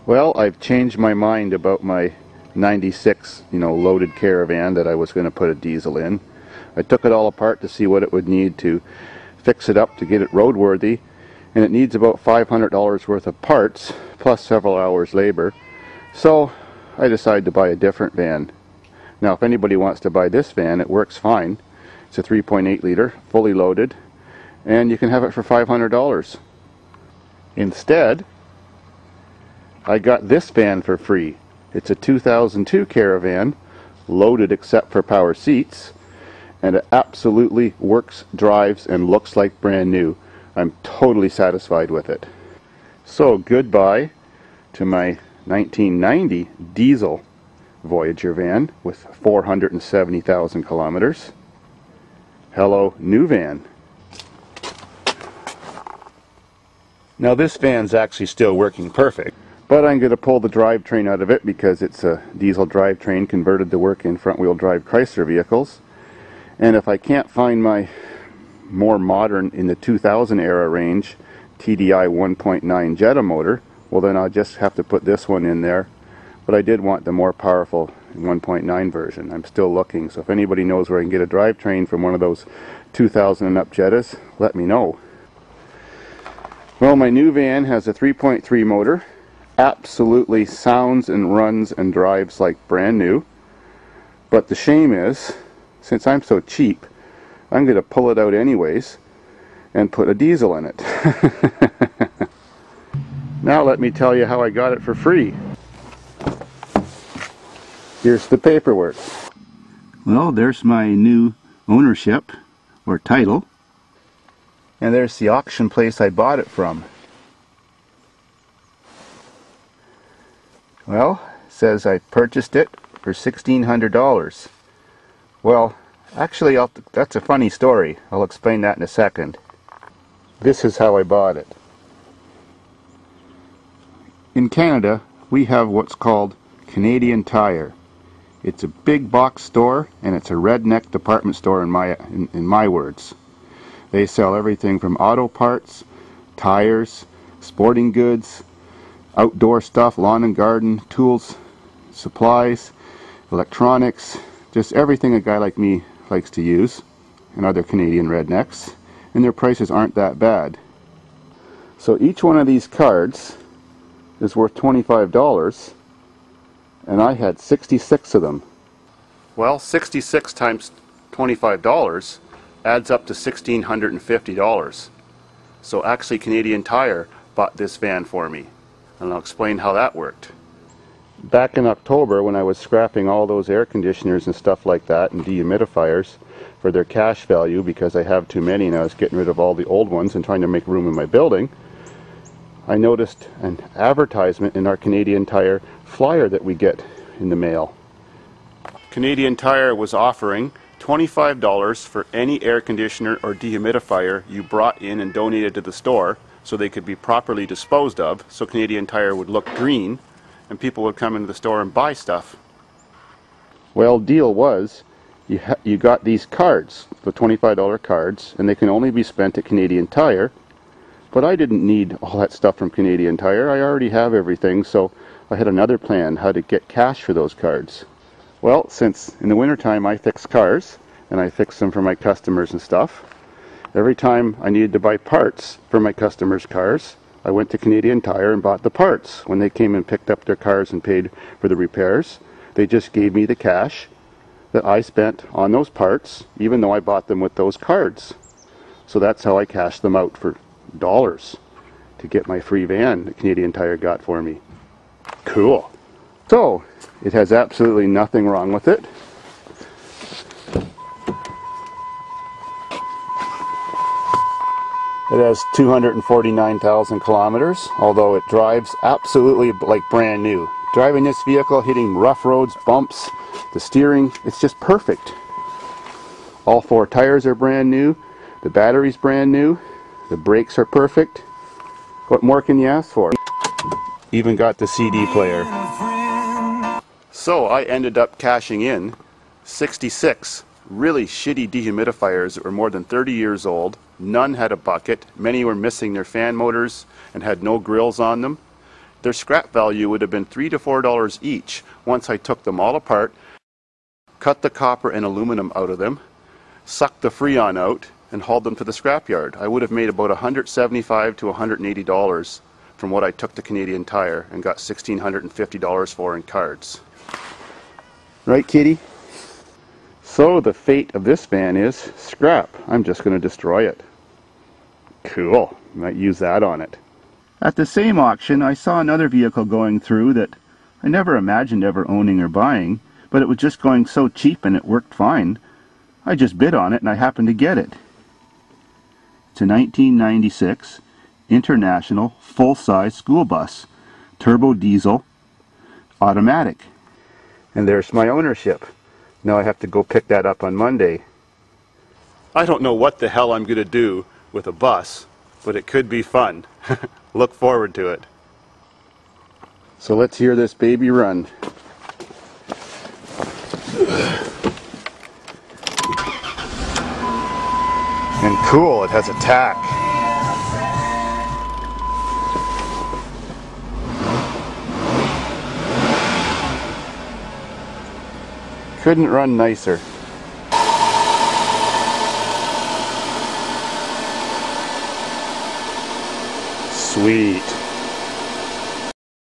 Well, I've changed my mind about my 96, loaded caravan that I was going to put a diesel in. I took it all apart to see what it would need to fix it up to get it roadworthy, and it needs about $500 worth of parts plus several hours labor. So I decided to buy a different van. Now if anybody wants to buy this van, it works fine. It's a 3.8 liter, fully loaded, and you can have it for $500. Instead, I got this van for free. It's a 2002 Caravan, loaded except for power seats, and it absolutely works, drives, and looks like brand new. I'm totally satisfied with it. So goodbye to my 1990 diesel Voyager van with 470,000 kilometers. Hello, new van. Now this van's actually still working perfect, but I'm going to pull the drivetrain out of it because it's a diesel drivetrain converted to work in front-wheel drive Chrysler vehicles. And if I can't find my more modern, in the 2000 era range, TDI 1.9 Jetta motor, well then I'll just have to put this one in there. But I did want the more powerful 1.9 version. I'm still looking, so if anybody knows where I can get a drivetrain from one of those 2000 and up Jettas, let me know. Well, my new van has a 3.3 motor. Absolutely sounds and runs and drives like brand new. But the shame is, since I'm so cheap, I'm going to pull it out anyways and put a diesel in it. Now let me tell you how I got it for free. Here's the paperwork. Well, there's my new ownership or title. And there's the auction place I bought it from. Well, it says I purchased it for $1,600. Well, actually, that's a funny story. I'll explain that in a second. This is how I bought it. In Canada, we have what's called Canadian Tire. It's a big box store, and it's a redneck department store in my words. They sell everything from auto parts, tires, sporting goods, outdoor stuff, lawn and garden, tools, supplies, electronics, just everything a guy like me likes to use, and other Canadian rednecks, and their prices aren't that bad. So each one of these cards is worth $25, and I had 66 of them. Well, 66 times $25 adds up to $1,650. So actually Canadian Tire bought this van for me, and I'll explain how that worked. Back in October, when I was scrapping all those air conditioners and stuff like that and dehumidifiers for their cash value because I have too many and I was getting rid of all the old ones and trying to make room in my building, I noticed an advertisement in our Canadian Tire flyer that we get in the mail. Canadian Tire was offering $25 for any air conditioner or dehumidifier you brought in and donated to the store so they could be properly disposed of, so Canadian Tire would look green and people would come into the store and buy stuff. Well, deal was you got these cards, the $25 cards, and they can only be spent at Canadian Tire. But I didn't need all that stuff from Canadian Tire. I already have everything, so I had another plan how to get cash for those cards. Well, since in the wintertime I fix cars, and I fix them for my customers and stuff, every time I needed to buy parts for my customers' cars, I went to Canadian Tire and bought the parts. When they came and picked up their cars and paid for the repairs, they just gave me the cash that I spent on those parts, even though I bought them with those cards. So that's how I cashed them out for dollars to get my free van that Canadian Tire got for me. Cool. So, it has absolutely nothing wrong with it. It has 249,000 kilometers, although it drives absolutely like brand new. Driving this vehicle, hitting rough roads, bumps, the steering, it's just perfect. All four tires are brand new, the battery's brand new, the brakes are perfect. What more can you ask for? Even got the CD player. So I ended up cashing in 66 really shitty dehumidifiers that were more than 30 years old. None had a bucket. Many were missing their fan motors and had no grills on them. Their scrap value would have been $3 to $4 each once I took them all apart, cut the copper and aluminum out of them, sucked the freon out, and hauled them to the scrapyard. I would have made about $175 to $180 from what I took to Canadian Tire and got $1,650 for in cards. Right, Kitty? So the fate of this van is scrap. I'm just going to destroy it. Cool. Might use that on it. At the same auction, I saw another vehicle going through that I never imagined ever owning or buying, but it was just going so cheap and it worked fine. I just bid on it and I happened to get it. It's a 1996 International full-size school bus, turbo diesel, automatic. And there's my ownership. Now I have to go pick that up on Monday. I don't know what the hell I'm going to do with a bus, but it could be fun. Look forward to it. So let's hear this baby run. And cool, it has a tack. Couldn't run nicer. Sweet.